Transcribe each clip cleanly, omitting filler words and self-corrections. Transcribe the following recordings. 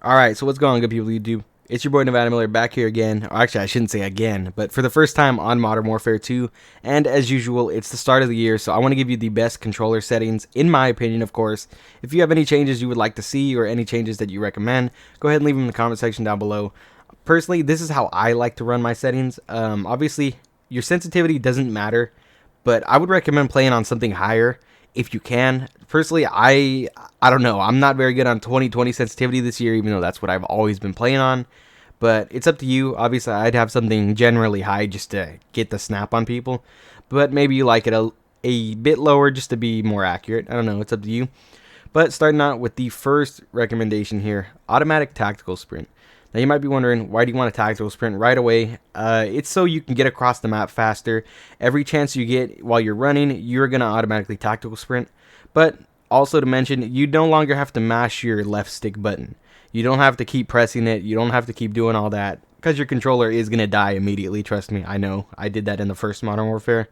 Alright, so what's going on, good people of YouTube? It's your boy Nevada Miller back here again. Or actually, I shouldn't say again, but for the first time on Modern Warfare 2. And as usual, it's the start of the year, so I want to give you the best controller settings, in my opinion, of course. If you have any changes you would like to see or any changes that you recommend, go ahead and leave them in the comment section down below. Personally, this is how I like to run my settings. Obviously, your sensitivity doesn't matter, but I would recommend playing on something higher if you can. Personally, I don't know. I'm not very good on 2020 sensitivity this year, even though that's what I've always been playing on. But it's up to you. Obviously, I'd have something generally high just to get the snap on people. But maybe you like it a bit lower just to be more accurate. I don't know. It's up to you. But starting out with the first recommendation here, automatic tactical sprint. Now you might be wondering, why do you want a tactical sprint right away? It's so you can get across the map faster. Every chance you get while you're running, you're going to automatically tactical sprint. But also to mention, you no longer have to mash your left stick button. You don't have to keep pressing it. You don't have to keep doing all that because your controller is going to die immediately. Trust me, I know. I did that in the first Modern Warfare.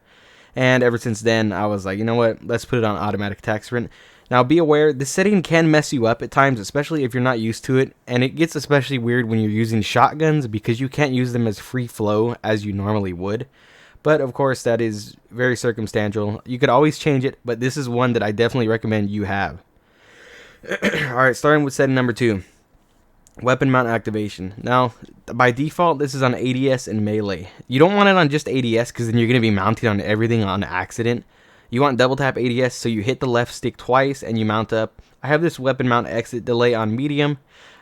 And ever since then, I was like, you know what? Let's put it on automatic attack sprint. Now, be aware, this setting can mess you up at times, especially if you're not used to it. And it gets especially weird when you're using shotguns because you can't use them as free flow as you normally would. But, of course, that is very circumstantial. You could always change it, but this is one that I definitely recommend you have. Alright, starting with setting number 2. Weapon mount activation. Now, by default, this is on ADS and melee. You don't want it on just ADS because then you're going to be mounting on everything on accident. You want double tap ADS, so you hit the left stick twice and you mount up. I have this weapon mount exit delay on medium.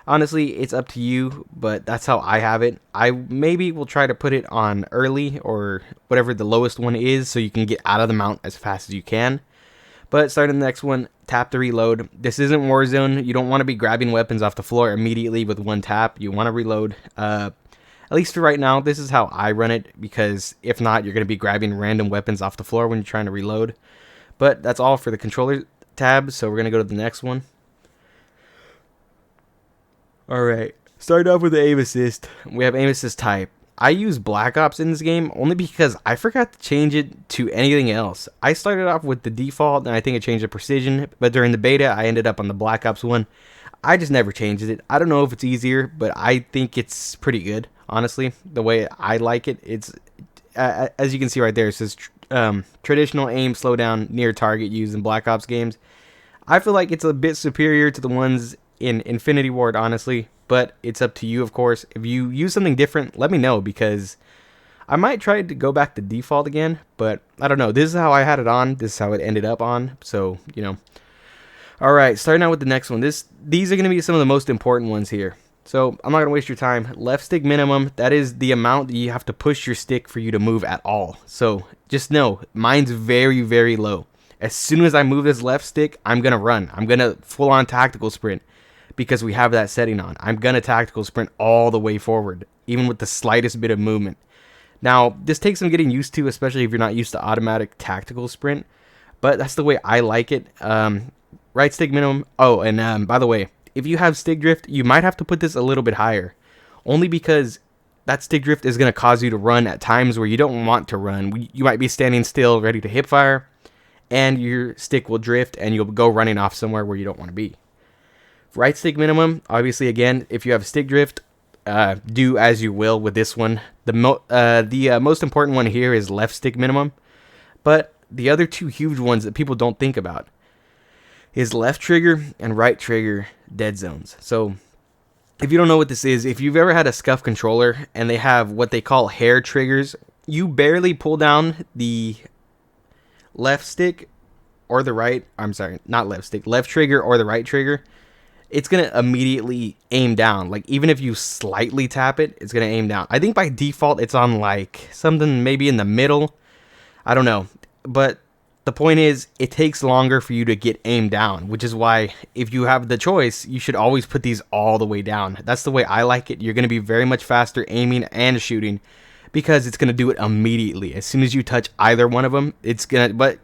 Honestly, it's up to you, but that's how I have it. I maybe will try to put it on early or whatever the lowest one is so you can get out of the mount as fast as you can. But starting the next one, tap to reload. This isn't Warzone. You don't want to be grabbing weapons off the floor immediately with one tap. You want to reload. At least for right now, this is how I run it, because if not, you're going to be grabbing random weapons off the floor when you're trying to reload. But that's all for the controller tab, so we're going to go to the next one. Alright, start off with the aim assist. We have aim assist type. I use Black Ops in this game only because I forgot to change it to anything else. I started off with the default and I think I changed the precision, but during the beta I ended up on the Black Ops one. I just never changed it. I don't know if it's easier, but I think it's pretty good, honestly. The way I like it, it's as you can see right there, it says traditional aim slowdown near target used in Black Ops games. I feel like it's a bit superior to the ones in Infinity Ward, honestly, but it's up to you, of course. If you use something different, let me know, because I might try to go back to default again, but I don't know. This is how I had it on. This is how it ended up on, so, you know. Alright, starting out with the next one. These are going to be some of the most important ones here. So, I'm not going to waste your time. Left stick minimum, that is the amount that you have to push your stick for you to move at all. So, just know, mine's very, very low. As soon as I move this left stick, I'm going to run. I'm going to full-on tactical sprint because we have that setting on. I'm going to tactical sprint all the way forward, even with the slightest bit of movement. Now, this takes some getting used to, especially if you're not used to automatic tactical sprint, but that's the way I like it. Right stick minimum. Oh, and by the way, if you have stick drift, you might have to put this a little bit higher, only because that stick drift is going to cause you to run at times where you don't want to run. You might be standing still, ready to hip fire, and your stick will drift, and you'll go running off somewhere where you don't want to be. Right stick minimum, obviously, again, if you have stick drift, do as you will with this one. The most important one here is left stick minimum, but the other two huge ones that people don't think about is left trigger and right trigger dead zones. So if you don't know what this is, if you've ever had a scuff controller and they have what they call hair triggers, you barely pull down the left stick or the right, I'm sorry, not left stick, left trigger or the right trigger, it's going to immediately aim down. Like, even if you slightly tap it, it's going to aim down. I think by default it's on like something maybe in the middle. I don't know. But the point is, it takes longer for you to get aimed down, which is why if you have the choice, you should always put these all the way down. That's the way I like it. You're going to be very much faster aiming and shooting because it's going to do it immediately. As soon as you touch either one of them, it's going to, but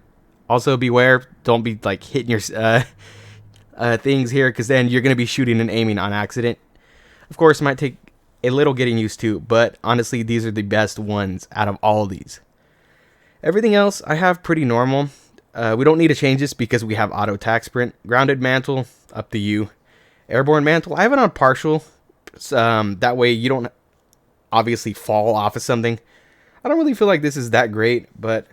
also beware, don't be like hitting your things here, because then you're going to be shooting and aiming on accident. Of course, it might take a little getting used to, but honestly, these are the best ones out of all of these. Everything else I have pretty normal. We don't need to change this because we have auto attack sprint. Grounded mantle, up to you. Airborne Mantle, I have it on partial. That way you don't obviously fall off of something. I don't really feel like this is that great, but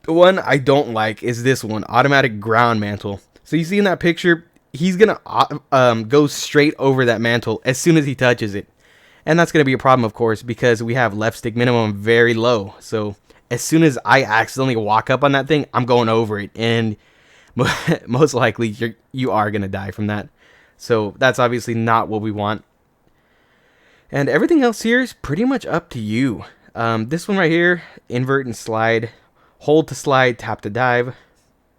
the one I don't like is this one, Automatic Ground Mantle. So you see in that picture, he's going to go straight over that mantle as soon as he touches it. And that's going to be a problem, of course, because we have left stick minimum very low. So as soon as I accidentally walk up on that thing, I'm going over it. And most likely you are going to die from that. So that's obviously not what we want. And everything else here is pretty much up to you. This one right here, invert and slide. Hold to slide, tap to dive.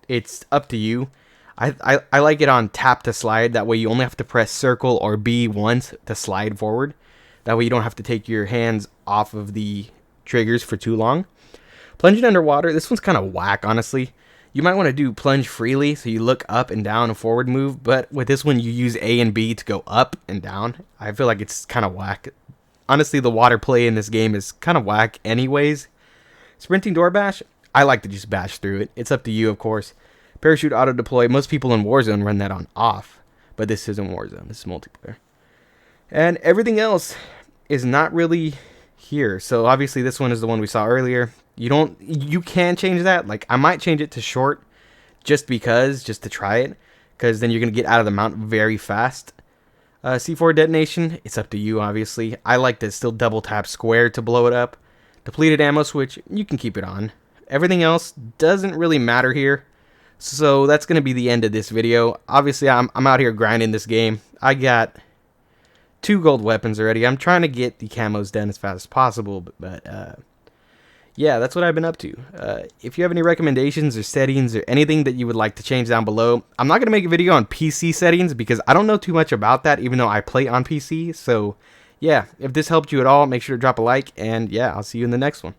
It's up to you. I like it on tap to slide. That way you only have to press circle or B once to slide forward. That way you don't have to take your hands off of the triggers for too long. Plunging underwater, this one's kind of whack, honestly. You might want to do plunge freely, so you look up and down and forward move, but with this one you use A and B to go up and down. I feel like it's kind of whack. Honestly, the water play in this game is kind of whack anyways. Sprinting door bash, I like to just bash through it. It's up to you, of course. Parachute auto deploy, most people in Warzone run that on off, but this isn't Warzone, this is multiplayer. And everything else is not really here. So obviously this one is the one we saw earlier. You can change that. Like, I might change it to short just to try it, because then you're going to get out of the mount very fast. C4 detonation, it's up to you, obviously. I like to still double tap square to blow it up. Depleted ammo switch, you can keep it on. Everything else doesn't really matter here. So that's going to be the end of this video. Obviously, I'm out here grinding this game. I got 2 gold weapons already. I'm trying to get the camos done as fast as possible, but yeah, that's what I've been up to. If you have any recommendations or settings or anything that you would like to change down below, I'm not going to make a video on PC settings because I don't know too much about that, even though I play on PC. So yeah, if this helped you at all, make sure to drop a like, and yeah, I'll see you in the next one.